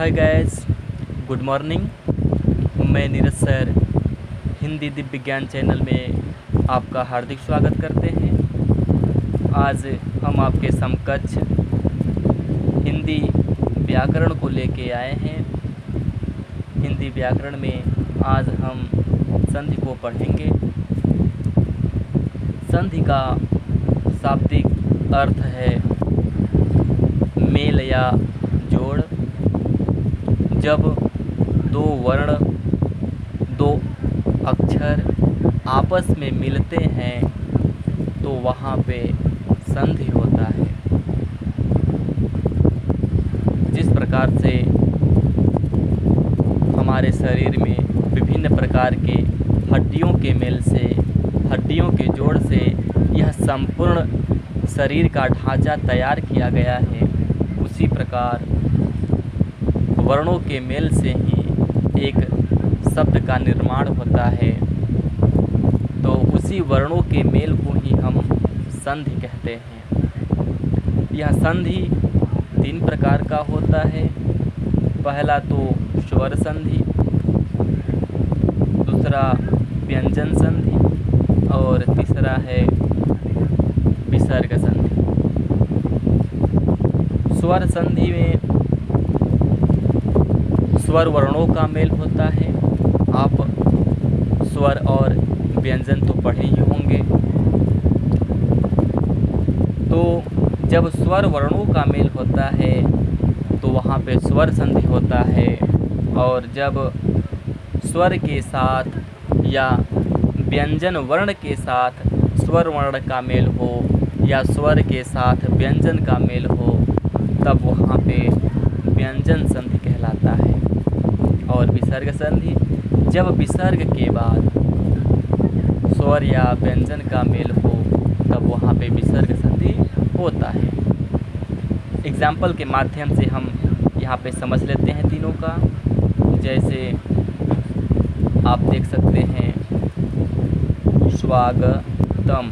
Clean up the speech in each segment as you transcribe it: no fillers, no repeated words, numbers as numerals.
Hi guys, good morning. मैं Neeraj sir Hindi Divya विज्ञान channel में आपका हार्दिक स्वागत करते हैं। आज हम आपके समकक्ष हिंदी व्याकरण को लेके आए हैं। हिंदी व्याकरण में आज हम संधि को पढ़ेंगे। संधि का शाब्दिक अर्थ है मेल या जोड़। जब दो वर्ण, दो अक्षर आपस में मिलते हैं तो वहाँ पे संधि होता है। जिस प्रकार से हमारे शरीर में विभिन्न प्रकार के हड्डियों के मेल से, हड्डियों के जोड़ से यह संपूर्ण शरीर का ढांचा तैयार किया गया है, उसी प्रकार वर्णों के मेल से ही एक शब्द का निर्माण होता है। तो उसी वर्णों के मेल को ही हम संधि कहते हैं। यह संधि 3 प्रकार का होता है। पहला तो स्वर संधि, दूसरा व्यंजन संधि और तीसरा है विसर्ग संधि। स्वर संधि में स्वर वर्णों का मेल होता है। आप स्वर और व्यंजन तो पढ़े ही होंगे। तो जब स्वर वर्णों का मेल होता है तो वहाँ पे स्वर संधि होता है, और जब स्वर के साथ या व्यंजन वर्ण के साथ स्वर वर्ण का मेल हो या स्वर के साथ व्यंजन का मेल हो तब वहाँ पे व्यंजन संधि कहलाता है। और विसर्ग संधि, जब विसर्ग के बाद स्वर या व्यंजन का मेल हो तब वहाँ पे विसर्ग संधि होता है। एग्जाम्पल के माध्यम से हम यहाँ पे समझ लेते हैं तीनों का। जैसे आप देख सकते हैं स्वागतम।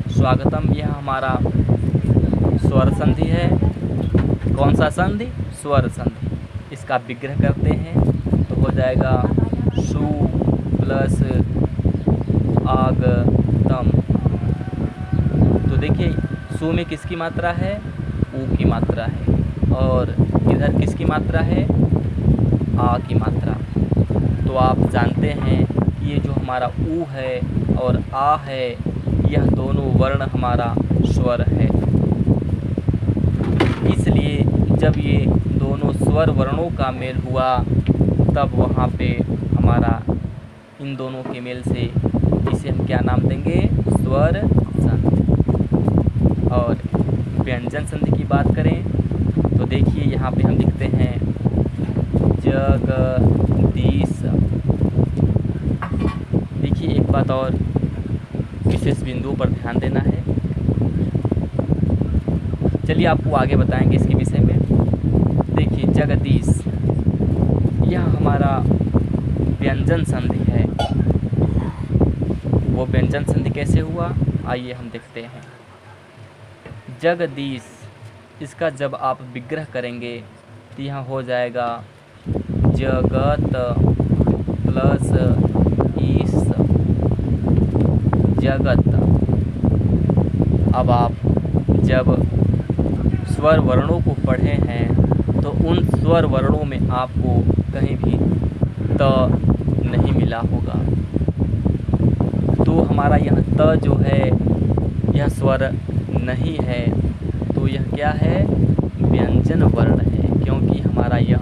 स्वागतम यह हमारा स्वर संधि है। कौन सा संधि? स्वर संधि। इसका विग्रह करते हैं तो हो जाएगा सु प्लस आगतम। तो देखिए सु में किसकी मात्रा है? ऊ की मात्रा है, और इधर किसकी मात्रा है? आ की मात्रा। तो आप जानते हैं कि ये जो हमारा ऊ है और आ है, यह दोनों वर्ण हमारा स्वर है। इसलिए जब ये दोनों स्वर वर्णों का मेल हुआ तब वहाँ पे हमारा इन दोनों के मेल से इसे हम क्या नाम देंगे? स्वर संधि। और व्यंजन संधि की बात करें तो देखिए यहाँ पे हम लिखते हैं जगदीश। देखिए एक बात और विशेष बिंदुओं पर ध्यान देना है। चलिए आपको आगे बताएंगे इसके विषय में। देखिए जगदीश यह हमारा व्यंजन संधि है। वो व्यंजन संधि कैसे हुआ, आइए हम देखते हैं। जगदीश, इसका जब आप विग्रह करेंगे तो यहाँ हो जाएगा जगत प्लस ईश, जगत। अब आप जब स्वर वर्णों को पढ़े हैं तो उन स्वर वर्णों में आपको कहीं भी त नहीं मिला होगा। तो हमारा यह त जो है यह स्वर नहीं है, तो यह क्या है? व्यंजन वर्ण है, क्योंकि हमारा यह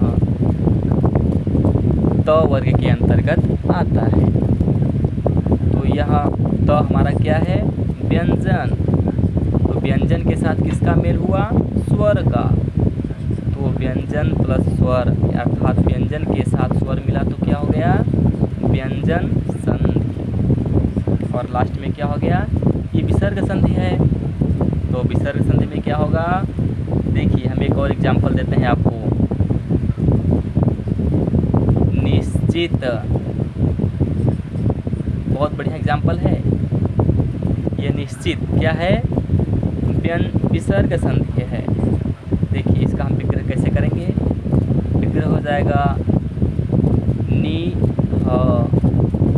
त वर्ग के अंतर्गत आता है। तो यह त हमारा क्या है? व्यंजन। तो व्यंजन के साथ किसका मेल हुआ? स्वर का। तो व्यंजन प्लस स्वर अर्थात व्यंजन के साथ स्वर मिला तो क्या हो गया? व्यंजन संधि। और लास्ट में क्या हो गया? ये विसर्ग संधि है। तो विसर्ग संधि में क्या होगा? देखिए हम एक और एग्जाम्पल देते हैं आपको। निश्चित, बहुत बढ़िया एग्जाम्पल है ये। निश्चित क्या है? विसर्ग संधि है। देखिए इसका हम विग्रह कैसे करेंगे? जाएगा नी ह,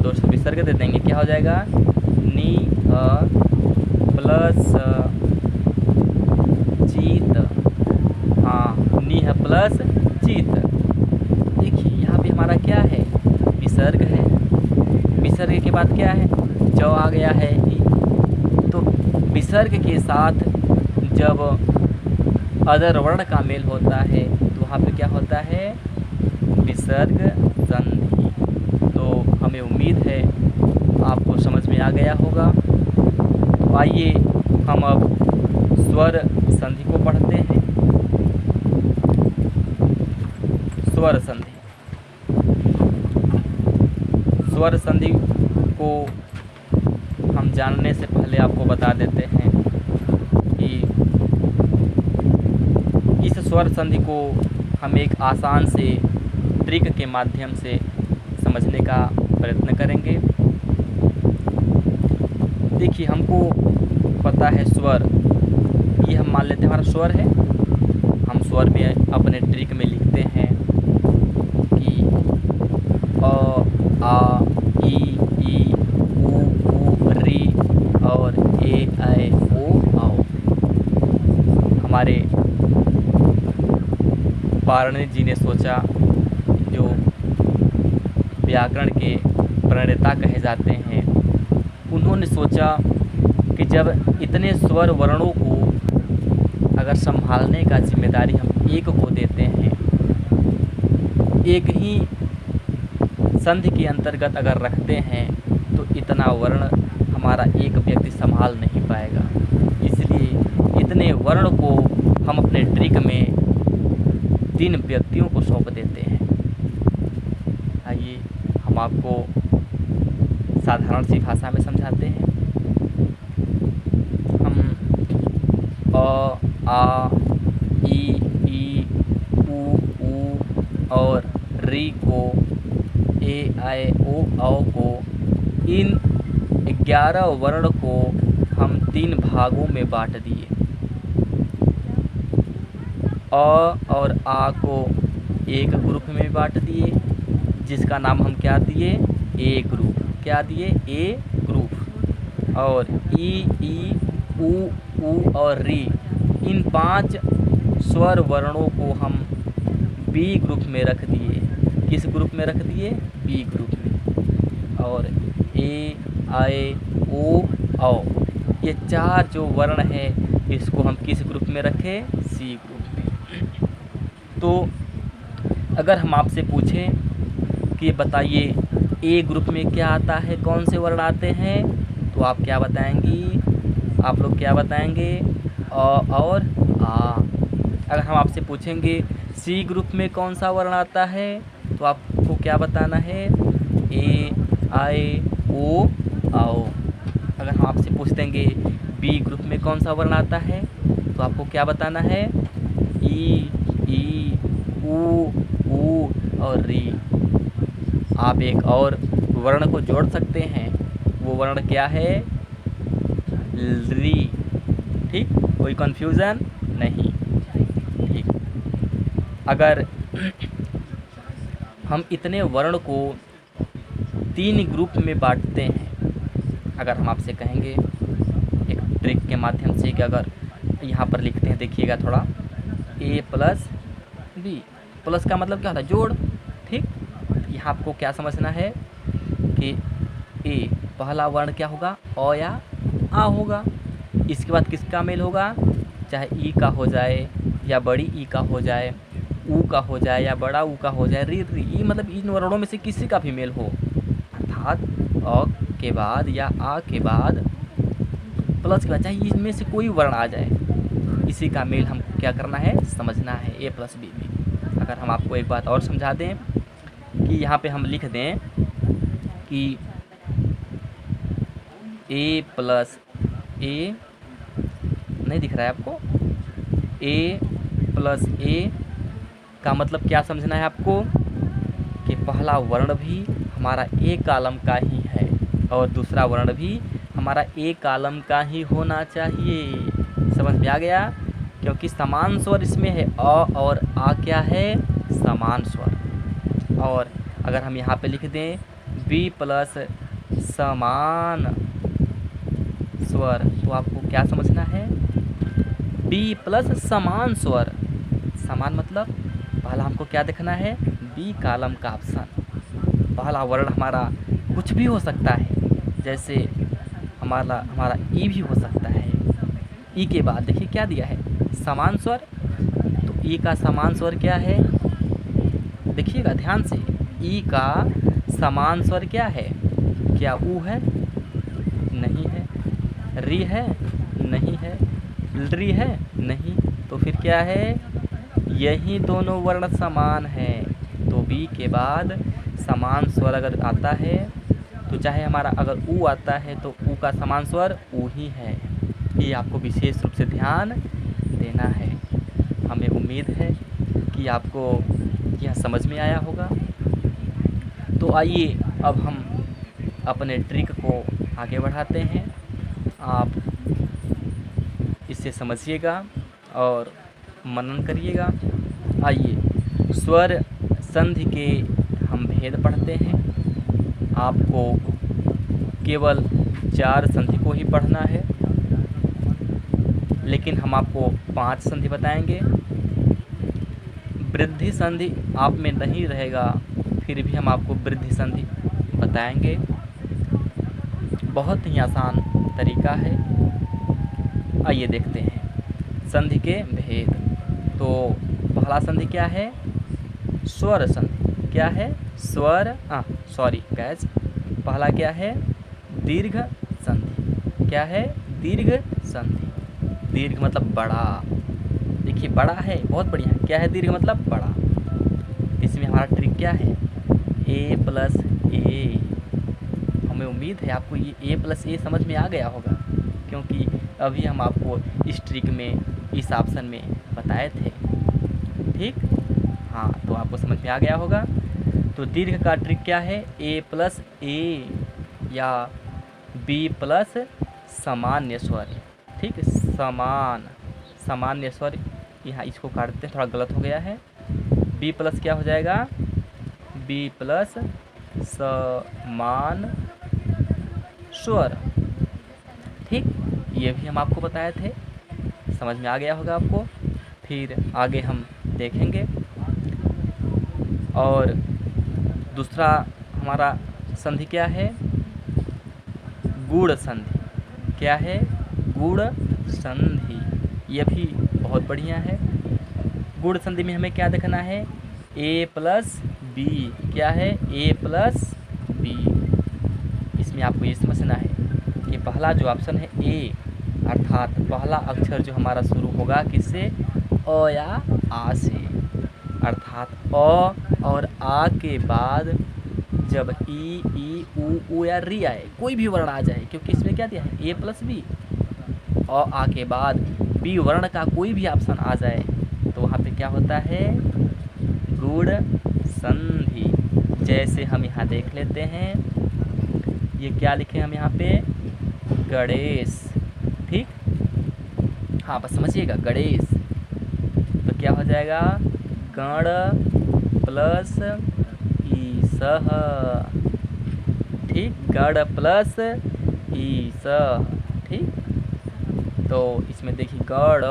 दोस्तों विसर्ग दे देंगे, क्या हो जाएगा नी ह प्लस चीत। हाँ, नी है प्लस चीत। देखिए यहाँ पे हमारा क्या है, विसर्ग है, विसर्ग के बाद क्या है, च आ गया है। तो विसर्ग के साथ जब अदर वर्ण का मेल होता है तो वहाँ पे क्या होता है, विसर्ग संधि। तो हमें उम्मीद है आपको समझ में आ गया होगा। तो आइए हम अब स्वर संधि को पढ़ते हैं। स्वर संधि, स्वर संधि को हम जानने से पहले आपको बता देते हैं कि इस स्वर संधि को हम एक आसान से ट्रिक के माध्यम से समझने का प्रयत्न करेंगे। देखिए हमको पता है स्वर, ये हम मान लेते हैं हमारा स्वर है। हम स्वर में अपने ट्रिक में लिखते हैं कि अ आ ई ऊ री और ए ऐ ओ औ। हमारे पाणिनि जी ने सोचा, जो व्याकरण के प्रणेता कहे जाते हैं, उन्होंने सोचा कि जब इतने स्वर वर्णों को अगर संभालने का जिम्मेदारी हम एक को देते हैं, एक ही संधि के अंतर्गत अगर रखते हैं, तो इतना वर्ण हमारा एक व्यक्ति संभाल नहीं पाएगा। इसलिए इतने वर्ण को हम अपने ट्रिक में 3 व्यक्तियों को सौंप देते हैं। आइए हम आपको साधारण सी भाषा में समझाते हैं। हम अ आ ई ऊ और री को, ए ऐ ओ औ को, इन 11 वर्ण को हम 3 भागों में बांट दिए। अ और आ को एक ग्रुप में बांट दिए, जिसका नाम हम क्या दिए, ए ग्रुप। क्या दिए, ए ग्रुप। और ई ऊ और री, इन 5 स्वर वर्णों को हम बी ग्रुप में रख दिए। किस ग्रुप में रख दिए, बी ग्रुप में। और ए ऐ ओ औ, ये 4 जो वर्ण है, इसको हम किस ग्रुप में रखें, सी ग्रुप में। तो अगर हम आपसे पूछें कि बताइए ए ग्रुप में क्या आता है, कौन से वर्ण आते हैं, तो आप क्या बताएंगी, आप लोग क्या बताएंगे, अ और आ। अगर हम आपसे पूछेंगे सी ग्रुप में कौन सा वर्ण आता है, तो आपको क्या बताना है, ए ऐ ओ औ। अगर हम आपसे पूछ देंगे बी ग्रुप में कौन सा वर्ण आता है, तो आपको क्या बताना है, ई ऊ और री। आप एक और वर्ण को जोड़ सकते हैं, वो वर्ण क्या है, री। ठीक, कोई कंफ्यूजन नहीं। ठीक, अगर हम इतने वर्ण को 3 ग्रुप में बांटते हैं, अगर हम आपसे कहेंगे एक ट्रिक के माध्यम से कि अगर यहाँ पर लिखते हैं, देखिएगा थोड़ा, ए प्लस बी। प्लस का मतलब क्या होता है, जोड़। ठीक, यहाँ आपको क्या समझना है कि ए पहला वर्ण क्या होगा, अ या आ होगा। इसके बाद किसका मेल होगा, चाहे ई का हो जाए या बड़ी ई का हो जाए, ऊ का हो जाए या बड़ा ऊ का हो जाए, री ई, मतलब इन वर्णों में से किसी का भी मेल हो। अर्थात अ के बाद या आ के बाद प्लस के बाद चाहे इनमें से कोई वर्ण आ जाए, इसी का मेल हमको क्या करना है, समझना है, ए प्लस बी में। अगर हम आपको एक बात और समझा दें कि यहाँ पे हम लिख दें कि ए प्लस ए, नहीं दिख रहा है आपको, ए प्लस ए का मतलब क्या समझना है आपको, कि पहला वर्ण भी हमारा ए कॉलम का ही है और दूसरा वर्ण भी हमारा ए कॉलम का ही होना चाहिए। समझ में आ गया, क्योंकि समान स्वर इसमें है, अ और आ क्या है, समान स्वर। और अगर हम यहाँ पे लिख दें बी प्लस समान स्वर, तो आपको क्या समझना है, बी प्लस समान स्वर। समान मतलब पहला हमको क्या देखना है, बी कॉलम का ऑप्शन। पहला वर्ण हमारा कुछ भी हो सकता है, जैसे हमारा ई भी हो सकता है। ई के बाद देखिए क्या दिया है, समान स्वर। तो ई का समान स्वर क्या है, देखिएगा ध्यान से, ई का समान स्वर क्या है, क्या ऊ है, नहीं है, री है, नहीं है, री है, नहीं, तो फिर क्या है, यही दोनों वर्ण समान हैं। तो बी के बाद समान स्वर अगर आता है तो चाहे हमारा अगर ऊ आता है तो ऊ का समान स्वर ऊ ही है। ये आपको विशेष रूप से ध्यान देना है। हमें उम्मीद है कि आपको यह समझ में आया होगा। तो आइए अब हम अपने ट्रिक को आगे बढ़ाते हैं। आप इसे समझिएगा और मनन करिएगा। आइए स्वर संधि के हम भेद पढ़ते हैं। आपको केवल 4 संधि को ही पढ़ना है, लेकिन हम आपको 5 संधि बताएंगे। वृद्धि संधि आप में नहीं रहेगा, फिर भी हम आपको वृद्धि संधि बताएंगे। बहुत ही आसान तरीका है। आइए देखते हैं संधि के भेद। तो पहला संधि क्या है, स्वर संधि। क्या है, स्वर कैच। पहला क्या है, दीर्घ संधि। क्या है, दीर्घ संधि। दीर्घ मतलब बड़ा। देखिए बड़ा है, बहुत बढ़िया। क्या है, दीर्घ मतलब बड़ा। इसमें हमारा ट्रिक क्या है, ए प्लस ए। हमें उम्मीद है आपको ये ए प्लस ए समझ में आ गया होगा, क्योंकि अभी हम आपको इस ट्रिक में इस ऑप्शन में बताए थे। ठीक, हाँ, तो आपको समझ में आ गया होगा। तो दीर्घ का ट्रिक क्या है, ए प्लस ए या बी प्लस सामान्य स्वर। ठीक, सामान्य स्वर। यहाँ इसको काटते हैं, थोड़ा गलत हो गया है। बी प्लस क्या हो जाएगा, बी प्लस समान स्वर। ठीक, ये भी हम आपको बताए थे, समझ में आ गया होगा आपको। फिर आगे हम देखेंगे। और दूसरा हमारा संधि क्या है, गुण संधि। क्या है, गुण संधि। ये भी बहुत बढ़िया है। गुण संधि में हमें क्या देखना है, ए प्लस बी। क्या है, ए प्लस बी। इसमें आपको ये समझना है कि पहला जो ऑप्शन है ए, अर्थात पहला अक्षर जो हमारा शुरू होगा किससे, अ या आ से। अर्थात अ और आ के बाद जब ई ऊ या री आए, कोई भी वर्ण आ जाए, क्योंकि इसमें क्या दिया है, ए प्लस बी। आ के बाद बी वर्ण का कोई भी ऑप्शन आ जाए तो वहाँ पे क्या होता है, गुण संधि। जैसे हम यहाँ देख लेते हैं, ये क्या लिखे हम यहाँ पे, गणेश। ठीक, हाँ, बस समझिएगा, गणेश। तो क्या हो जाएगा, गण प्लस ईसह। ठीक, गण प्लस ईस। ठीक, तो इसमें देखिए गण,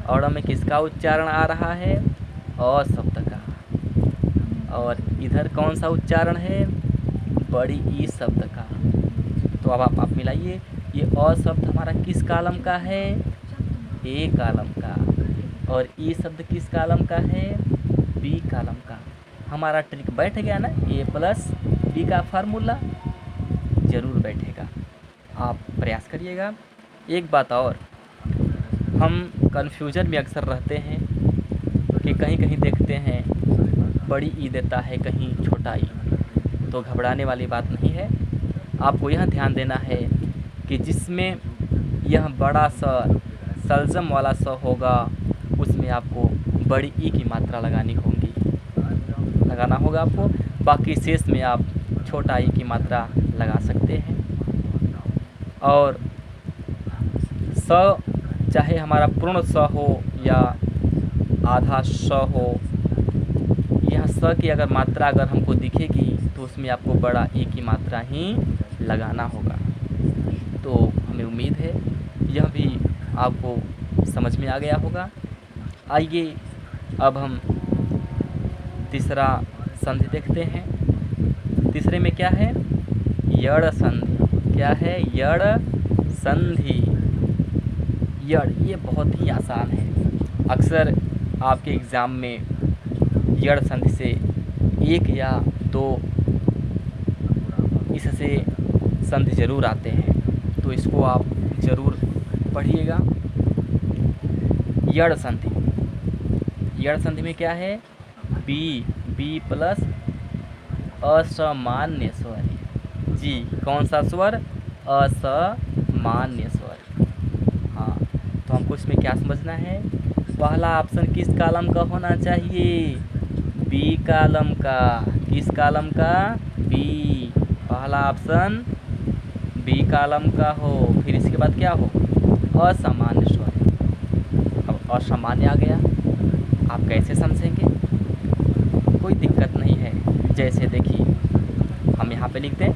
और में किसका उच्चारण आ रहा है, अ शब्द का। और इधर कौन सा उच्चारण है, बड़ी ई शब्द का। तो अब आप मिलाइए, ये अ शब्द हमारा किस कॉलम का है, ए कॉलम का। और ई शब्द किस कॉलम का है, बी कॉलम का। हमारा ट्रिक बैठ गया ना, ए प्लस बी का फार्मूला ज़रूर बैठेगा। आप प्रयास करिएगा। एक बात और, हम कन्फ्यूजन में अक्सर रहते हैं कि कहीं कहीं देखते हैं बड़ी ई देता है, कहीं छोटा ई। तो घबराने वाली बात नहीं है। आपको यह ध्यान देना है कि जिसमें यह बड़ा सा सल्जम वाला स होगा, उसमें आपको बड़ी ई की मात्रा लगाना होगा आपको। बाकी शेष में आप छोटा ई की मात्रा लगा सकते हैं। और स चाहे हमारा पूर्ण स हो या आधा स हो, यहाँ स की अगर मात्रा अगर हमको दिखेगी तो उसमें आपको बड़ा ए की मात्रा ही लगाना होगा। तो हमें उम्मीद है यह भी आपको समझ में आ गया होगा। आइए अब हम तीसरा संधि देखते हैं। तीसरे में क्या है? यड़ संधि। क्या है? यड़ संधि। यड़, ये बहुत ही आसान है। अक्सर आपके एग्ज़ाम में यड़ संधि से 1 या 2 इससे संधि ज़रूर आते हैं, तो इसको आप ज़रूर पढ़िएगा। यड़ संधि। यड़ संधि में क्या है? बी प्लस असामान्य स्वर। जी, कौन सा स्वर? असामान्य स्वर। हाँ, तो हमको इसमें क्या समझना है? पहला ऑप्शन किस कॉलम का होना चाहिए? बी कॉलम का। किस कॉलम का? बी। पहला ऑप्शन बी कॉलम का हो। फिर इसके बाद क्या हो? असामान्य स्वर। अब असामान्य आ गया, आप कैसे समझेंगे? कोई दिक्कत नहीं है। जैसे देखिए, हम यहाँ पे लिखते हैं,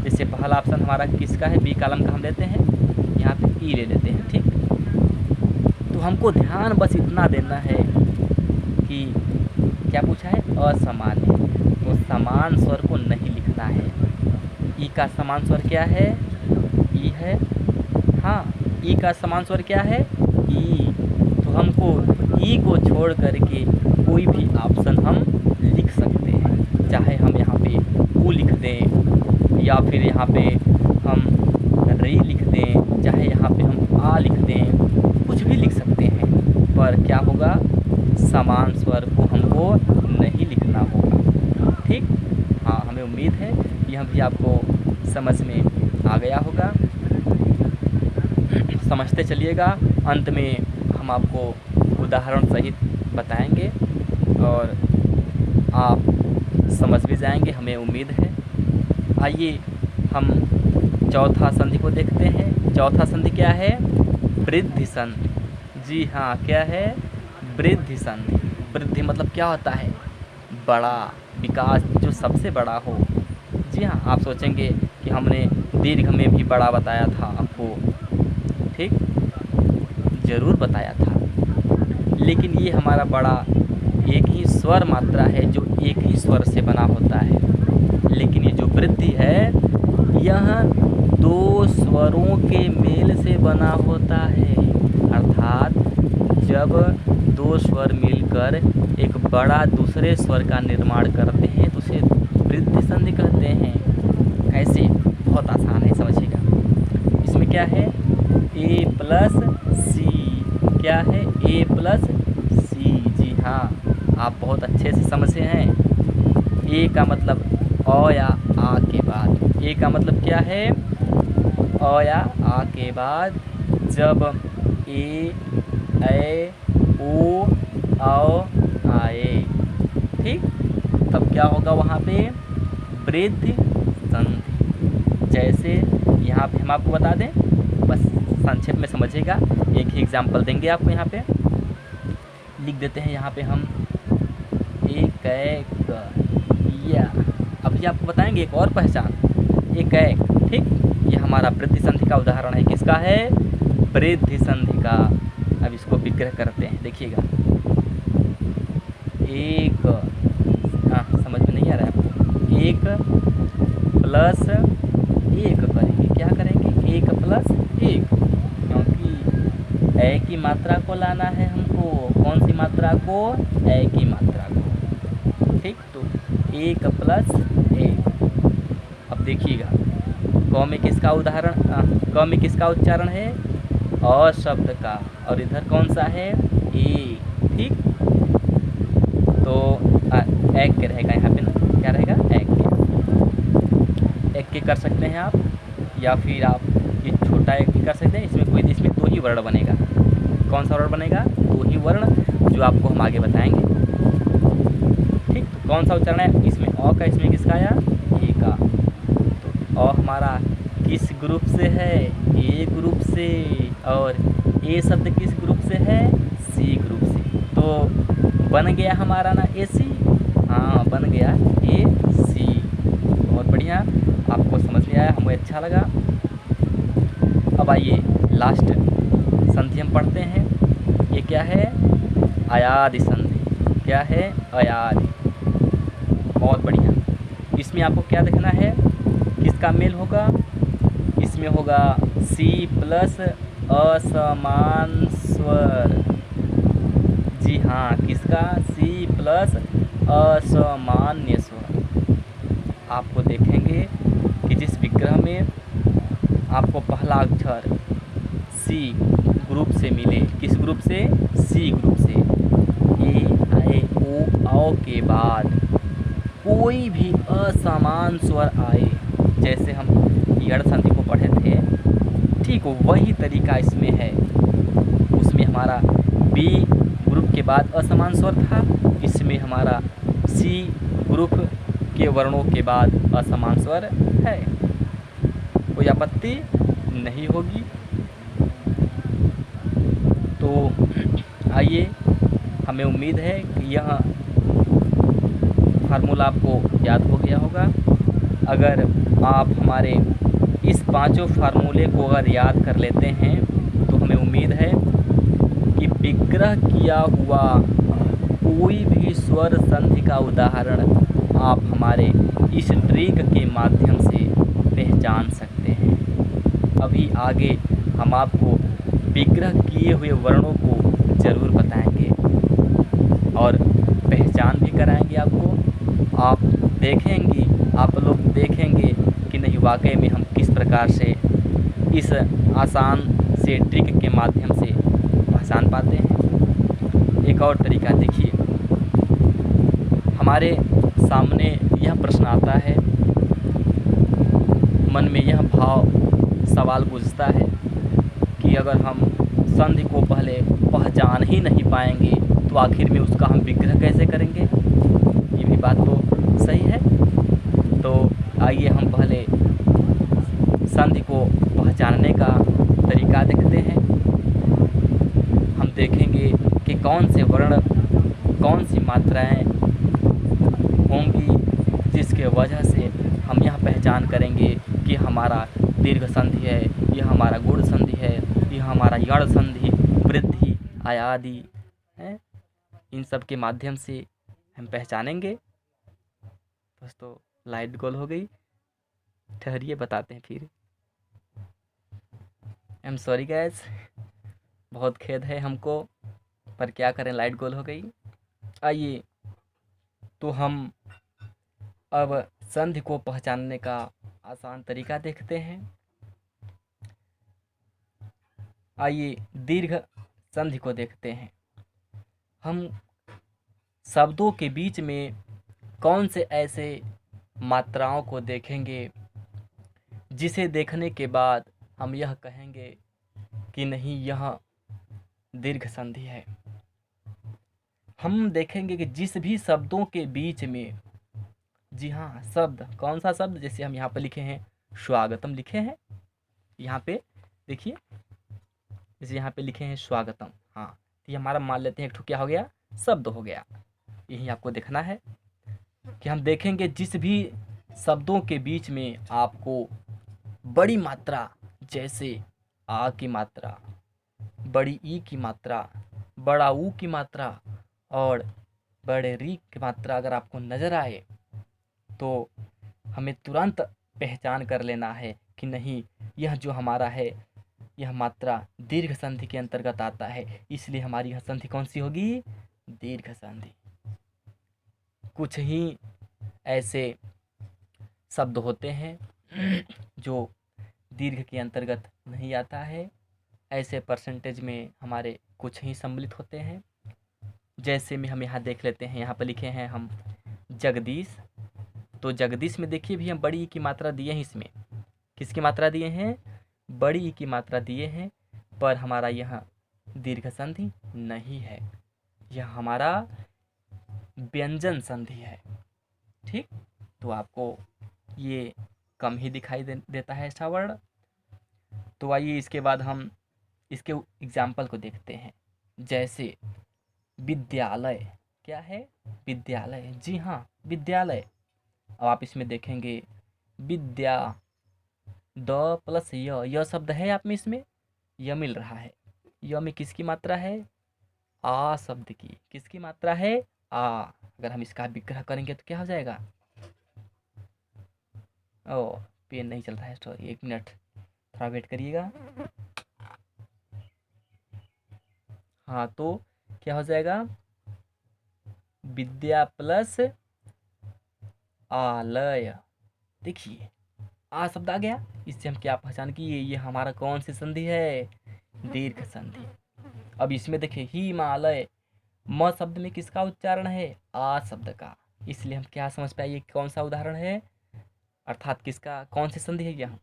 जैसे पहला ऑप्शन हमारा किसका है? बी कॉलम का हम लेते हैं, यहाँ पे ई ले लेते हैं। ठीक, तो हमको ध्यान बस इतना देना है कि क्या पूछा है? असामान्य। तो समान स्वर को नहीं लिखना है। ई का समान स्वर क्या है? ई है। हाँ, ई का समान स्वर क्या है? ई। तो हमको ई को छोड़ करके कोई भी ऑप्शन हम लिख सकते हैं। चाहे हम यहाँ पे ऊ लिख दें, या फिर यहाँ पे हम री लिख दें, चाहे यहाँ पे हम आ लिख दें, कुछ भी लिख सकते हैं। पर क्या होगा? समान स्वर को हमको नहीं लिखना होगा। ठीक, हाँ, हमें उम्मीद है यह भी आपको समझ में आ गया होगा। समझते चलिएगा। अंत में हम आपको उदाहरण सहित बताएंगे और आप समझ भी जाएंगे, हमें उम्मीद है। आइए हम चौथा संधि को देखते हैं। चौथा संधि क्या है? वृद्धि संधि। जी हाँ, क्या है? वृद्धि संधि। वृद्धि मतलब क्या होता है? बड़ा, विकास जो सबसे बड़ा हो। जी हाँ, आप सोचेंगे कि हमने दीर्घ में भी बड़ा बताया था आपको। ठीक, ज़रूर बताया था, लेकिन ये हमारा बड़ा एक ही स्वर मात्रा है जो एक ही स्वर से बना होता है। लेकिन ये जो वृद्धि है, यह 2 स्वरों के मेल से बना होता है। अर्थात जब 2 स्वर मिलकर एक बड़ा दूसरे स्वर का निर्माण करते हैं तो उसे वृद्धि संधि कहते हैं। कैसे? बहुत आसान है, समझिएगा। इसमें क्या है? ए प्लस सी। क्या है? ए प्लस सी। जी हाँ, आप बहुत अच्छे से समझे हैं। ए का मतलब अ या आ के बाद। ए का मतलब क्या है? अ या आ के बाद जब ए, ऐ, ओ, औ आए, ठीक, तब क्या होगा वहाँ पे? वृद्धि संधि। जैसे यहाँ पे हम आपको बता दें, बस संक्षेप में समझिएगा। एक ही एग्जाम्पल देंगे आपको। यहाँ पे लिख देते हैं, यहाँ पे हम एक या। अभी आपको बताएंगे एक और पहचान, एक। ठीक, ये हमारा वृद्धि संधि का उदाहरण है। किसका है? वृद्धि संधि का। अब इसको विग्रह करते हैं, देखिएगा। एक, हाँ, समझ में नहीं आ रहा है आपको? 1 प्लस 1 करेंगे। क्या करेंगे? 1 प्लस 1, क्योंकि ए की मात्रा को लाना है हमको। कौन सी मात्रा को? ए की मात्रा को। ठीक, तो 1 प्लस 1। अब देखिएगा, क में किसका उदाहरण, क में किसका उच्चारण है? अ शब्द का। और इधर कौन सा है? ए। ठीक, तो एक के रहेगा यहाँ पे ना, क्या रहेगा? एक के कर सकते हैं आप, या फिर आप ये छोटा एक भी कर सकते हैं। इसमें 2 ही वर्ण बनेगा। कौन सा वर्ण बनेगा? 2 ही वर्ण, जो आपको हम आगे बताएंगे। ठीक, तो कौन सा उच्चारण है इसमें? अ का। इसमें किसका आया? ए का। तो अ हमारा किस ग्रुप से है? ए ग्रुप से। और ए शब्द किस ग्रुप से है? सी ग्रुप से। तो बन गया हमारा ना AC। हाँ, बन गया AC। बहुत बढ़िया, आपको समझ में आया, हमें अच्छा लगा। अब आइए लास्ट संधि हम पढ़ते हैं। ये क्या है? अयादि संधि। क्या है? अयादि। बहुत बढ़िया। इसमें आपको क्या देखना है? किसका मेल होगा? इसमें होगा C प्लस असमान स्वर। जी हाँ, किसका? C प्लस असामान्य स्वर। आपको देखेंगे कि जिस विग्रह में आपको पहला अक्षर C ग्रुप से मिले, किस ग्रुप से? C ग्रुप से। ए आए ओ के बाद कोई भी असमान स्वर आए, जैसे हम यड़ संधि को पढ़े थे, ठीक वही तरीका इसमें है। उसमें हमारा B ग्रुप के बाद असमान स्वर था, इसमें हमारा C ग्रुप के वर्णों के बाद असमान स्वर है। कोई आपत्ति नहीं होगी। तो आइए, हमें उम्मीद है कि यह फार्मूला आपको याद हो गया होगा। अगर आप हमारे इस पांचों फार्मूले को अगर याद कर लेते हैं तो हमें उम्मीद है कि विग्रह किया हुआ कोई भी स्वर संधि का उदाहरण आप हमारे इस ट्रिक के माध्यम से पहचान सकते हैं। अभी आगे हम आपको विग्रह किए हुए वर्णों को ज़रूर बताएंगे और पहचान भी कराएंगे आपको। आप देखेंगी, आप लोग देखेंगे कि नहीं वाकई में हम किस प्रकार से इस आसान से ट्रिक के माध्यम से पहचान पाते हैं। एक और तरीका देखिए, हमारे सामने यह प्रश्न आता है, मन में यह भाव सवाल पूछता है कि अगर हम संधि को पहले पहचान ही नहीं पाएंगे तो आखिर में उसका हम विग्रह कैसे करेंगे? ये भी बात तो सही है। तो आइए हम पहले संधि को पहचानने का तरीका देखते हैं। हम देखेंगे कि कौन से वर्ण, कौन सी मात्राएं होंगी जिसके वजह से हम यह पहचान करेंगे कि हमारा दीर्घ संधि है, यह हमारा गुण संधि है, यह हमारा यड़ संधि, वृद्धि, अयादि है। इन सब के माध्यम से हम पहचानेंगे। दोस्तों लाइट गोल हो गई, ठहरिए बताते हैं फिर। आई एम सॉरी गैस, बहुत खेद है हमको, पर क्या करें, लाइट गोल हो गई। आइए तो हम अब संधि को पहचानने का आसान तरीका देखते हैं। आइए दीर्घ संधि को देखते हैं। हम शब्दों के बीच में कौन से ऐसे मात्राओं को देखेंगे जिसे देखने के बाद हम यह कहेंगे कि नहीं यह दीर्घ संधि है। हम देखेंगे कि जिस भी शब्दों के बीच में, जी हाँ, शब्द, कौन सा शब्द, जैसे हम यहाँ पे लिखे हैं स्वागतम, लिखे हैं यहाँ पे देखिए, जैसे यहाँ पे लिखे हैं स्वागतम, हाँ, तो ये हमारा मान लेते हैं एक ठो क्या हो गया, शब्द हो गया। यही आपको देखना है कि हम देखेंगे जिस भी शब्दों के बीच में आपको बड़ी मात्रा, जैसे आ की मात्रा, बड़ी ई की मात्रा, बड़ा ऊ की मात्रा और बड़े री की मात्रा अगर आपको नज़र आए तो हमें तुरंत पहचान कर लेना है कि नहीं यह जो हमारा है यह मात्रा दीर्घ संधि के अंतर्गत आता है, इसलिए हमारी यह संधि कौन सी होगी, दीर्घ संधि। कुछ ही ऐसे शब्द होते हैं जो दीर्घ के अंतर्गत नहीं आता है, ऐसे परसेंटेज में हमारे कुछ ही सम्मिलित होते हैं। जैसे में हम यहाँ देख लेते हैं, यहाँ पर लिखे हैं हम जगदीश, तो जगदीश में देखिए भी हम बड़ी ई की मात्रा दिए हैं, इसमें किसकी मात्रा दिए हैं, बड़ी ई की मात्रा दिए हैं, पर हमारा यह दीर्घ संधि नहीं है, यह हमारा व्यंजन संधि है। ठीक, तो आपको ये कम ही दिखाई देता है ऐसा वर्ण। तो आइए इसके बाद हम इसके एग्जाम्पल को देखते हैं। जैसे विद्यालय, क्या है? विद्यालय। जी हाँ, विद्यालय। अब आप इसमें देखेंगे विद्या, द प्लस य शब्द है आप में, इसमें य मिल रहा है। य में किसकी मात्रा है? आ शब्द की। किसकी मात्रा है? आ। अगर हम इसका विग्रह करेंगे तो क्या हो जाएगा? ओ, पेन नहीं चल रहा है, सॉरी, 1 मिनट, थोड़ा वेट करिएगा। हाँ, तो क्या हो जाएगा? विद्या प्लस आलय। देखिए, आ शब्द आ गया। इससे हम क्या पहचान किए? ये हमारा कौन सी संधि है? दीर्घ संधि। अब इसमें देखिए हिमालय, म शब्द में किसका उच्चारण है? आ शब्द का। इसलिए हम क्या समझ पाए? ये कौन सा उदाहरण है, अर्थात किसका, कौन सी संधि है यहाँ?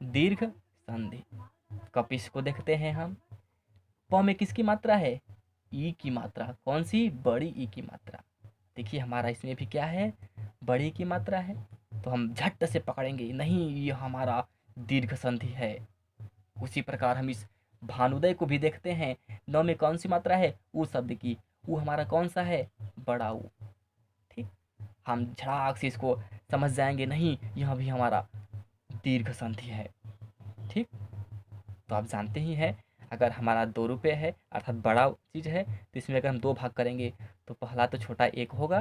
दीर्घ संधि। कपिश को देखते हैं हम। प में किसकी मात्रा है? ई की मात्रा। कौन सी? बड़ी ई की मात्रा। देखिए हमारा इसमें भी क्या है? बड़ी की मात्रा है। तो हम झट से पकड़ेंगे, नहीं ये हमारा दीर्घ संधि है। उसी प्रकार हम इस भानुदय को भी देखते हैं। नौ में कौन सी मात्रा है? ऊ शब्द की। ऊ हमारा कौन सा है? बड़ा ऊ। ठीक, हम झड़ाक से इसको समझ जाएंगे, नहीं यह भी हमारा दीर्घ संधि है। ठीक, तो आप जानते ही हैं, अगर हमारा 2 रुपये है अर्थात बड़ा चीज़ है, तो इसमें अगर हम 2 भाग करेंगे तो पहला तो छोटा 1 होगा।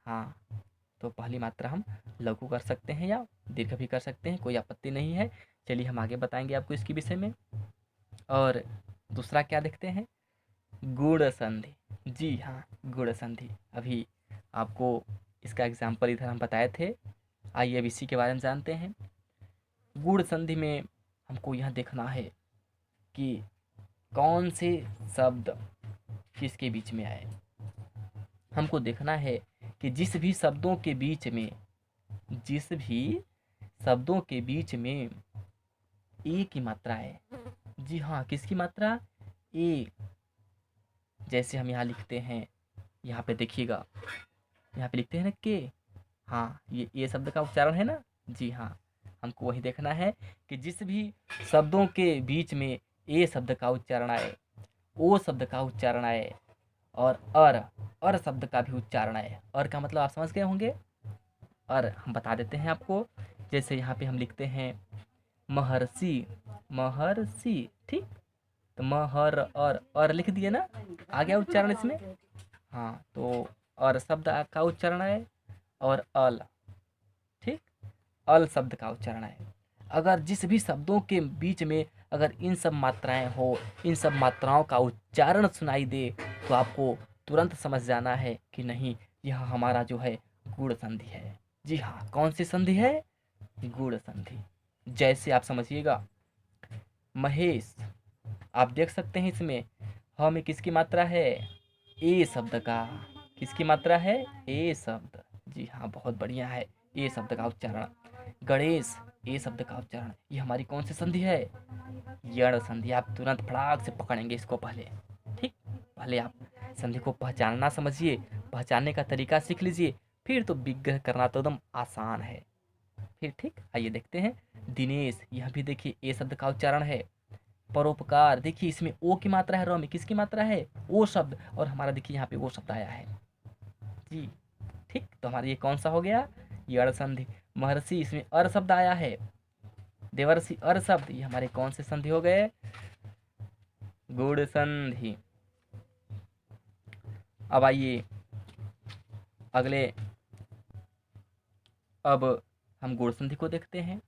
हाँ, तो पहली मात्रा हम लघु कर सकते हैं या दीर्घ भी कर सकते हैं, कोई आपत्ति नहीं है। चलिए हम आगे बताएंगे आपको इसके विषय में। और दूसरा क्या देखते हैं? गुण संधि। जी हाँ, गुण संधि। अभी आपको इसका एग्जाम्पल इधर हम बताए थे। आइए अब इसी के बारे में जानते हैं। गुण संधि में हमको यह देखना है कि कौन से शब्द किसके बीच में आए। हमको देखना है कि जिस भी शब्दों के बीच में ए की मात्रा है। जी हाँ, किसकी मात्रा? ए। जैसे हम यहाँ लिखते हैं, यहाँ पे देखिएगा, यहाँ पे लिखते हैं ना के। हाँ, ये ए शब्द का उच्चारण है ना। जी हाँ, हमको वही देखना है कि जिस भी शब्दों के बीच में ए शब्द का उच्चारण आए, ओ शब्द का उच्चारण आए, और अर शब्द का भी उच्चारण आए। अर का मतलब आप समझ गए होंगे। अर हम बता देते हैं आपको। जैसे यहाँ पे हम लिखते हैं महर्षि, महर्षि। ठीक, तो महर और लिख दिए ना, आ गया उच्चारण इसमें। हाँ, तो और शब्द का उच्चारण है, और अल। ठीक, अल शब्द का उच्चारण है। अगर जिस भी शब्दों के बीच में अगर इन सब मात्राएं हो, इन सब मात्राओं का उच्चारण सुनाई दे, तो आपको तुरंत समझ जाना है कि नहीं, यह हमारा जो है गुण संधि है। जी हाँ, कौन सी संधि है? गुण संधि। जैसे आप समझिएगा, महेश, आप देख सकते हैं इसमें ह में किसकी मात्रा है? ए शब्द का। किसकी मात्रा है? ए शब्द। जी हाँ, बहुत बढ़िया है, ए शब्द का उच्चारण। गणेश, ए शब्द का उच्चारण। ये हमारी कौन सी संधि है? यण संधि। आप तुरंत फटाक से पकड़ेंगे इसको पहले। ठीक, पहले आप संधि को पहचानना समझिए, पहचानने का तरीका सीख लीजिए, फिर तो विग्रह करना तो एकदम आसान है। फिर ठीक, आइए देखते हैं। दिनेश, यह भी देखिए ए शब्द का उच्चारण है। परोपकार, देखिए इसमें ओ की मात्रा है, र में किसकी मात्रा है? ओ शब्द, और हमारा देखिए यहाँ पे ओ शब्द आया है। जी ठीक, तो हमारा ये कौन सा हो गया? यण संधि। महर्षि, इसमें अर शब्द आया है। देवर्षि, अर शब्द। ये हमारे कौन से संधि हो गए? गुण संधि। अब आइए अगले, अब हम गुण संधि को देखते हैं।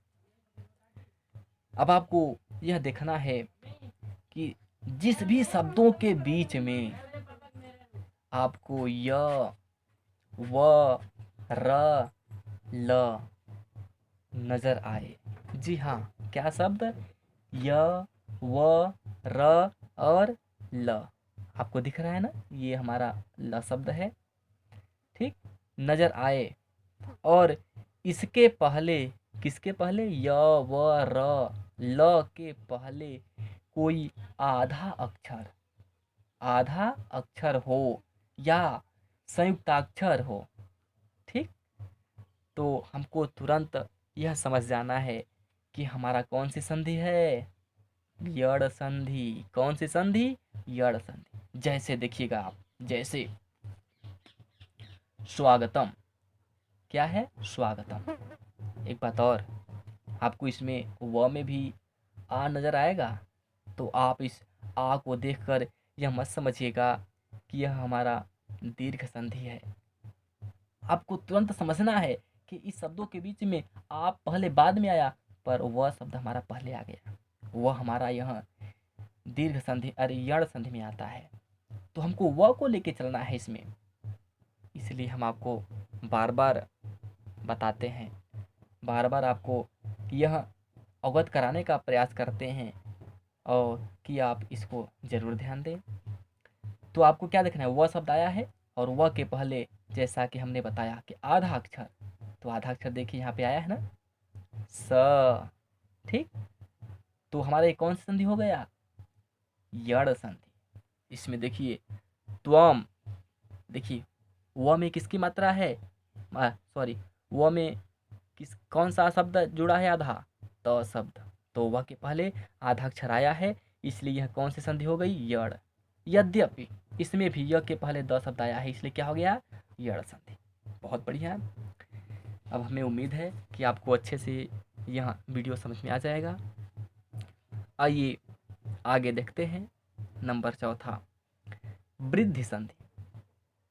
अब आपको यह देखना है कि जिस भी शब्दों के बीच में आपको य, व, र, ल नजर आए। जी हाँ, क्या शब्द? य, व, र और ल। आपको दिख रहा है ना, ये हमारा ल शब्द है। ठीक, नजर आए, और इसके पहले, किसके पहले? य, व, र, ल के पहले कोई आधा अक्षर हो या संयुक्ताक्षर हो। ठीक, तो हमको तुरंत यह समझ जाना है कि हमारा कौन सी संधि है? यड़ संधि। कौन सी संधि? यड़ संधि। जैसे देखिएगा आप, जैसे स्वागतम। क्या है? स्वागतम। एक बात और, आपको इसमें व में भी आ नज़र आएगा, तो आप इस आ को देखकर यह मत समझिएगा कि यह हमारा दीर्घ संधि है। आपको तुरंत समझना है कि इस शब्दों के बीच में आप पहले बाद में आया, पर वह शब्द हमारा पहले आ गया। वह हमारा यह दीर्घ संधि अरे यण संधि में आता है, तो हमको वह को लेके चलना है इसमें। इसलिए हम आपको बार बार बताते हैं, बार बार आपको यह अवगत कराने का प्रयास करते हैं और कि आप इसको ज़रूर ध्यान दें। तो आपको क्या देखना है? वह शब्द आया है और वह के पहले जैसा कि हमने बताया कि आधा अक्षर, तो आधा अक्षर देखिए यहाँ पे आया है ना, स। ठीक, तो हमारा ये कौन सी संधि हो गया? यड़ संधि। इसमें देखिए त्वम, देखिए व में किसकी मात्रा है? सॉरी, व में कौन सा शब्द जुड़ा है? आधा, त शब्द। तो वह के पहले आधा अक्षर आया है, इसलिए यह कौन सी संधि हो गई? यड़। यद्यपि इसमें भी य के पहले द शब्द आया है, इसलिए क्या हो गया? यड़ संधि। बहुत बढ़िया। अब हमें उम्मीद है कि आपको अच्छे से यह वीडियो समझ में आ जाएगा। आइए आगे देखते हैं। नंबर चौथा, वृद्धि संधि।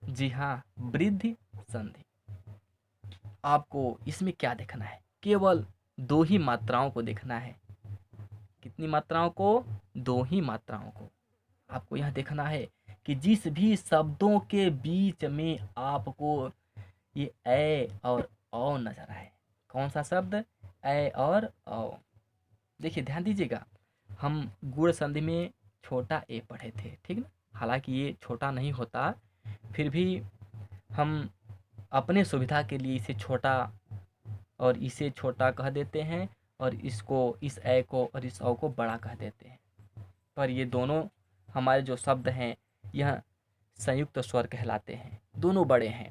जी हाँ, वृद्धि संधि। आपको इसमें क्या देखना है? केवल दो ही मात्राओं को देखना है। कितनी मात्राओं को? दो ही मात्राओं को। आपको यह देखना है कि जिस भी शब्दों के बीच में आपको ये ए और औ नजर आए। कौन सा शब्द? ए और औ। देखिए ध्यान दीजिएगा, हम गुण संधि में छोटा ए पढ़े थे, ठीक ना? हालांकि ये छोटा नहीं होता, फिर भी हम अपने सुविधा के लिए इसे छोटा और इसे छोटा कह देते हैं, और इसको, इस ए को और इस औ को बड़ा कह देते हैं। पर ये दोनों हमारे जो शब्द हैं यह संयुक्त स्वर कहलाते हैं, दोनों बड़े हैं।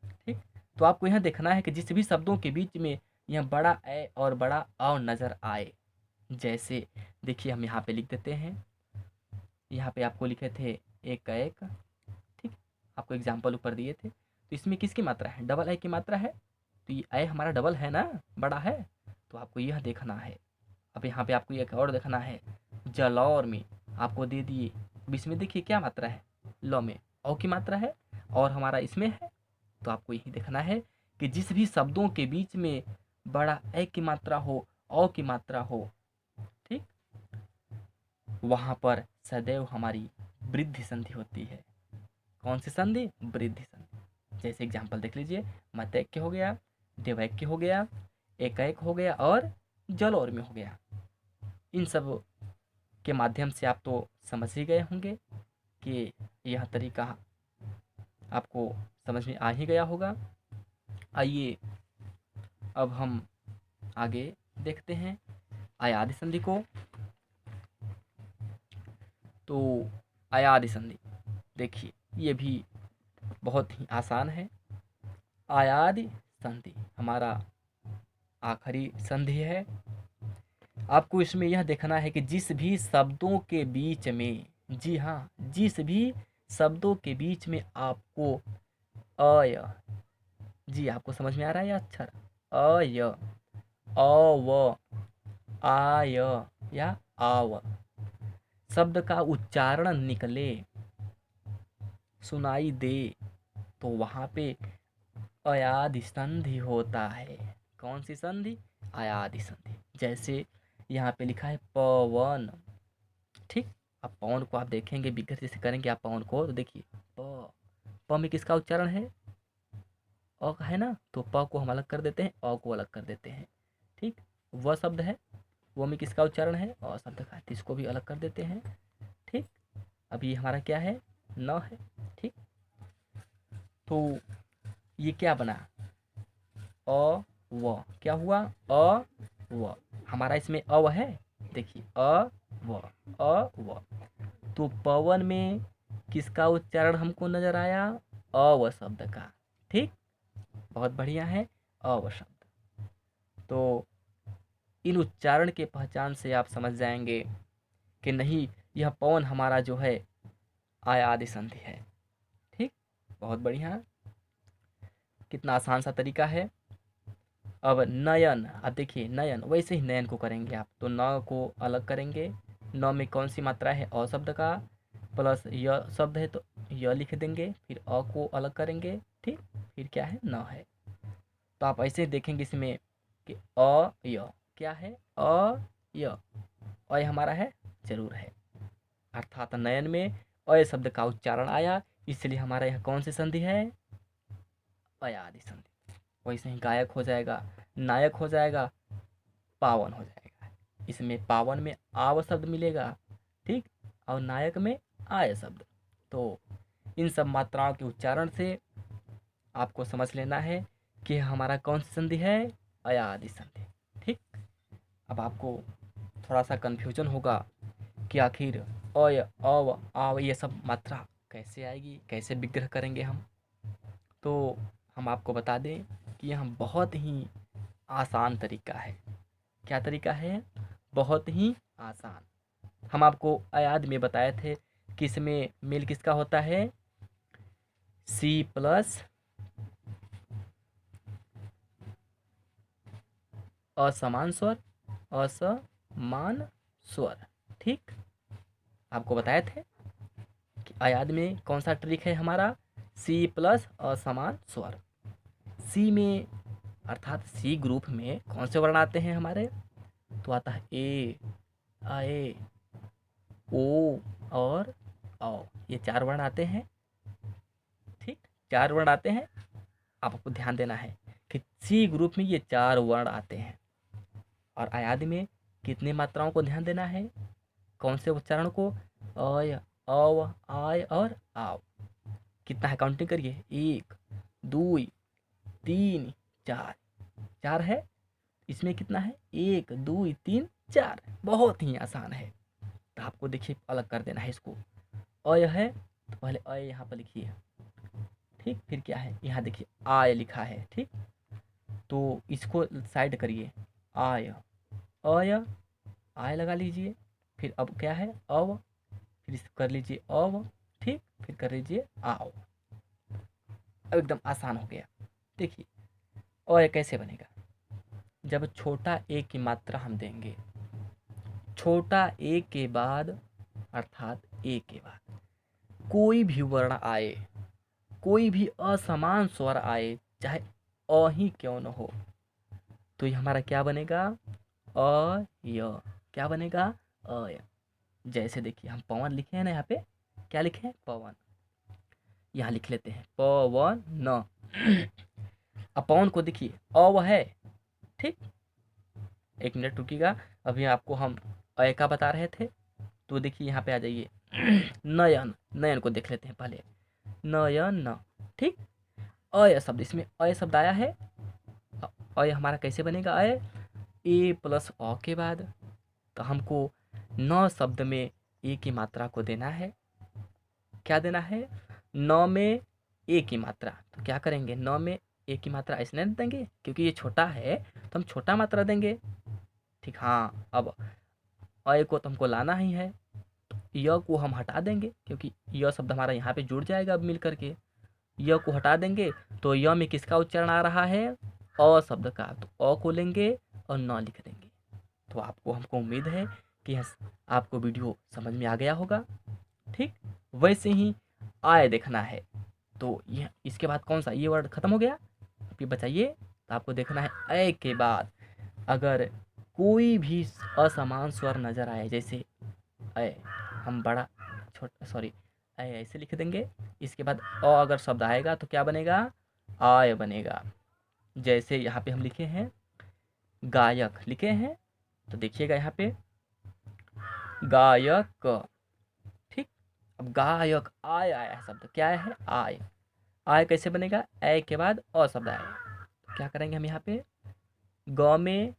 ठीक, तो आपको यह देखना है कि जिस भी शब्दों के बीच में यह बड़ा ए और बड़ा अ नजर आए, जैसे देखिए हम यहाँ पे लिख देते हैं। यहाँ पे आपको लिखे थे एक का एक, ठीक, आपको एग्जाम्पल ऊपर दिए थे। तो इसमें किसकी मात्रा है? डबल ए की मात्रा है, तो ये ए हमारा डबल है ना, बड़ा है, तो आपको यह देखना है। अब यहाँ पे आपको एक और देखना है, जलौर में आपको दे दिए। अब इसमें देखिए क्या मात्रा है? ल में औ की मात्रा है, और हमारा इसमें है। तो आपको यही देखना है कि जिस भी शब्दों के बीच में बड़ा ए की मात्रा हो, औ की मात्रा हो, ठीक, वहाँ पर सदैव हमारी वृद्धि संधि होती है। कौन सी संधि? वृद्धि संधि। जैसे एग्जाम्पल देख लीजिए, मतैक्य हो गया, देवैक्य हो गया, एकैक हो गया और जलौर में हो गया। इन सब के माध्यम से आप तो समझ ही गए होंगे कि यह तरीका आपको समझ में आ ही गया होगा। आइए अब हम आगे देखते हैं अयादि संधि को। तो अयादि संधि देखिए, ये भी बहुत ही आसान है। अयादि संधि हमारा आखिरी संधि है। आपको इसमें यह देखना है कि जिस भी शब्दों के बीच में, जी हाँ, जिस भी शब्दों के बीच में आपको अय, जी आपको समझ में आ रहा है यह अक्षर? अय, अव, आय या आव शब्द का उच्चारण निकले, सुनाई दे, तो वहाँ पे अयादि संधि होता है। कौन सी संधि? अयादि संधि। जैसे यहाँ पे लिखा है पवन, ठीक। अब पवन को आप देखेंगे, विग्रह जैसे करेंगे आप पवन को, तो देखिए प में किसका उच्चारण है? अ का है ना, तो प को हम अलग कर देते हैं, अ को अलग कर देते हैं, ठीक। वह शब्द है, वो में किसका उच्चारण है? अ शब्द का, तो इसको भी अलग कर देते हैं, ठीक। अब ये हमारा क्या है? न है, ठीक। तो ये क्या बना? अ व, क्या हुआ? अ व। हमारा इसमें अव है, देखिए अ व, अ व। तो पवन में किसका उच्चारण हमको नजर आया? अव शब्द का, ठीक। बहुत बढ़िया है, अव शब्द। तो इन उच्चारण के पहचान से आप समझ जाएंगे कि नहीं, यह पवन हमारा जो है अयादि संधि है, ठीक। बहुत बढ़िया। कितना आसान सा तरीका है। अब नयन, अब देखिए नयन, वैसे ही नयन को करेंगे आप, तो न को अलग करेंगे। न में कौन सी मात्रा है, अ शब्द का, प्लस य शब्द है तो य लिख देंगे, फिर अ को अलग करेंगे, ठीक, फिर क्या है, न है। तो आप ऐसे देखेंगे इसमें कि अ य क्या है, अ य, अ हमारा है, जरूर है, अर्थात नयन में अय शब्द का उच्चारण आया, इसलिए हमारा यहाँ कौन सी संधि है, अयादि संधि। वैसे ही गायक हो जाएगा, नायक हो जाएगा, पावन हो जाएगा। इसमें पावन में आव शब्द मिलेगा, ठीक, और नायक में आय शब्द। तो इन सब मात्राओं के उच्चारण से आपको समझ लेना है कि हमारा कौन सी संधि है, अयादि संधि, ठीक। अब आपको थोड़ा सा कन्फ्यूजन होगा कि आखिर अय अव आव ये सब मात्रा कैसे आएगी, कैसे विग्रह करेंगे हम। तो हम आपको बता दें कि यह बहुत ही आसान तरीका है। क्या तरीका है, बहुत ही आसान। हम आपको अयाद में बताए थे कि इसमें मेल किसका होता है, सी प्लस असमान स्वर, असमान स्वर, ठीक। आपको बताए थे कि अयाद में कौन सा ट्रिक है हमारा, सी प्लस असमान स्वर। सी में अर्थात सी ग्रुप में कौन से वर्ण आते हैं हमारे, तो आता है ए, आए, ओ और औ, ये 4 वर्ण आते हैं, ठीक, 4 वर्ण आते हैं। आपको ध्यान देना है कि सी ग्रुप में ये 4 वर्ण आते हैं। और अयाद में कितने मात्राओं को ध्यान देना है, कौन से उच्चारण को, अय, अव, आय और आव। कितना है, काउंटिंग करिए, 1 2 3 4, 4 है। इसमें कितना है, 1 2 3 4, बहुत ही आसान है। तो आपको देखिए अलग कर देना है इसको, अय है तो पहले अय यहाँ पर लिखिए, ठीक, फिर क्या है, यहाँ देखिए आय लिखा है, ठीक, तो इसको साइड करिए, आय, अय, आय लगा लीजिए, फिर अब क्या है, अव, फिर इसको कर लीजिए अव, ठीक, फिर कर लीजिए आव। अब एकदम आसान हो गया। देखिए अय कैसे बनेगा, जब छोटा ए की मात्रा हम देंगे, छोटा ए के बाद अर्थात ए के बाद कोई भी वर्ण आए, कोई भी असमान स्वर आए, चाहे अ ही क्यों न हो, तो ये हमारा क्या बनेगा, अय। क्या बनेगा, अय। जैसे देखिए हम पवन लिखे हैं ना, यहाँ पे क्या लिखे हैं, पवन, यहाँ लिख लेते हैं पवन न। अब पवन को देखिए अव है, ठीक, 1 मिनट रुकिएगा, अभी आपको हम अय का बता रहे थे। तो देखिए यहाँ पे आ जाइए, नयन, नयन को देख लेते हैं पहले, नयन, ठीक। अय शब्द, इसमें अय शब्द आया है, अय हमारा कैसे बनेगा, अय ए प्लस अ के बाद, तो हमको न शब्द में ए की मात्रा को देना है। क्या देना है, न में ए की मात्रा, तो क्या करेंगे, न में ए की मात्रा इसलिए नहीं देंगे क्योंकि ये छोटा है, तो हम छोटा मात्रा देंगे, ठीक। हाँ, अब अय को तो हमको लाना ही है, तो य को हम हटा देंगे क्योंकि य शब्द हमारा यहाँ पे जुड़ जाएगा अब मिल करके, य को हटा देंगे तो य में किसका उच्चारण आ रहा है, अ शब्द का, तो अ को लेंगे और न लिख देंगे। तो आपको, हमको उम्मीद है कि आपको वीडियो समझ में आ गया होगा, ठीक। वैसे ही आय देखना है, तो यह इसके बाद कौन सा, ये वर्ड खत्म हो गया, अब ये बचाइए, तो आपको देखना है अय के बाद अगर कोई भी असमान स्वर नजर आए, जैसे अय, हम बड़ा छोटा, सॉरी, अय ऐसे लिख देंगे, इसके बाद अ अगर शब्द आएगा तो क्या बनेगा, आय बनेगा। जैसे यहाँ पे हम लिखे हैं गायक, लिखे हैं, तो देखिएगा यहाँ पे गायक, ठीक। अब गायक, आय आया है शब्द, क्या है, आय। आय कैसे बनेगा, ए के बाद अ शब्द आए, तो क्या करेंगे हम यहाँ पे, ग में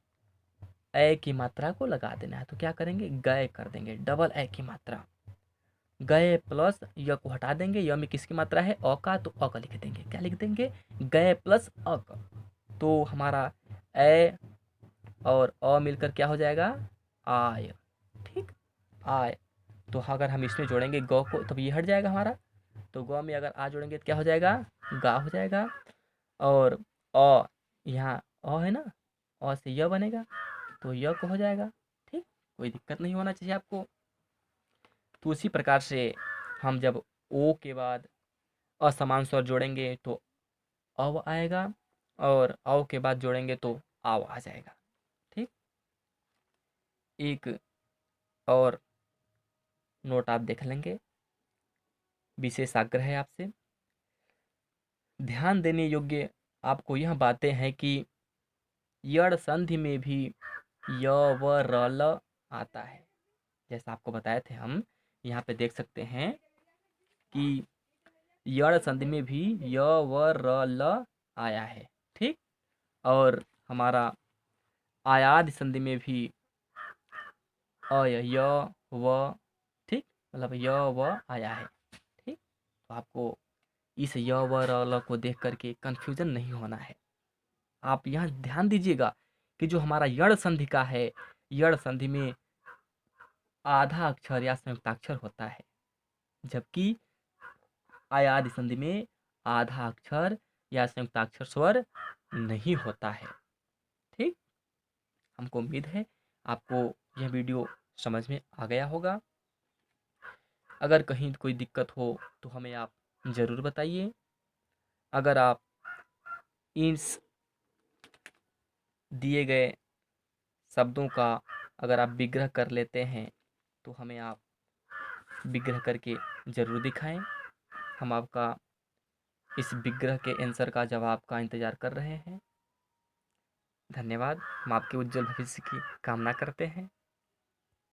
ए की मात्रा को लगा देना है, तो क्या करेंगे, गए कर देंगे, डबल ए की मात्रा, गए प्लस य को हटा देंगे, य में किसकी मात्रा है, अ का, तो अ का लिख देंगे, क्या लिख देंगे, गए प्लस अ का, तो हमारा ए और अ मिलकर क्या हो जाएगा, आय, ठीक, आय। तो अगर हम इसमें जोड़ेंगे ग को, तब ये हट जाएगा हमारा, तो ग में अगर आ जोड़ेंगे तो क्या हो जाएगा, गा हो जाएगा। और अ, यहाँ अ है ना, अ से य बनेगा तो य को हो जाएगा। ठीक, कोई दिक्कत नहीं होना चाहिए आपको। तो उसी प्रकार से हम जब ओ के बाद असमान स्वर जोड़ेंगे तो अव आएगा, और अव के बाद जोड़ेंगे तो आव आ जाएगा। ठीक, एक और नोट आप देख लेंगे, विशेष आग्रह है आपसे। ध्यान देने योग्य आपको यह बातें हैं कि यड़ संधि में भी य व र ल आता है। जैसा आपको बताए थे हम, यहाँ पे देख सकते हैं कि यड़ संधि में भी य व र ल आया है। ठीक, और हमारा आयाद संधि में भी अय य व, ठीक, मतलब य व आया है। ठीक, तो आपको इस य व र ल को देख करके कंफ्यूजन नहीं होना है। आप यहाँ ध्यान दीजिएगा कि जो हमारा यड़ संधि का है, यड़ संधि में आधा अक्षर या संयुक्ताक्षर होता है, जबकि आयादी संधि में आधा अक्षर या संयुक्ताक्षर स्वर नहीं होता है। ठीक, हमको उम्मीद है आपको यह वीडियो समझ में आ गया होगा। अगर कहीं कोई दिक्कत हो तो हमें आप ज़रूर बताइए। अगर आप इस दिए गए शब्दों का अगर आप विग्रह कर लेते हैं तो हमें आप विग्रह करके ज़रूर दिखाएं। हम आपका इस विग्रह के आंसर का जवाब का इंतज़ार कर रहे हैं। धन्यवाद। हम आपके उज्जवल भविष्य की कामना करते हैं।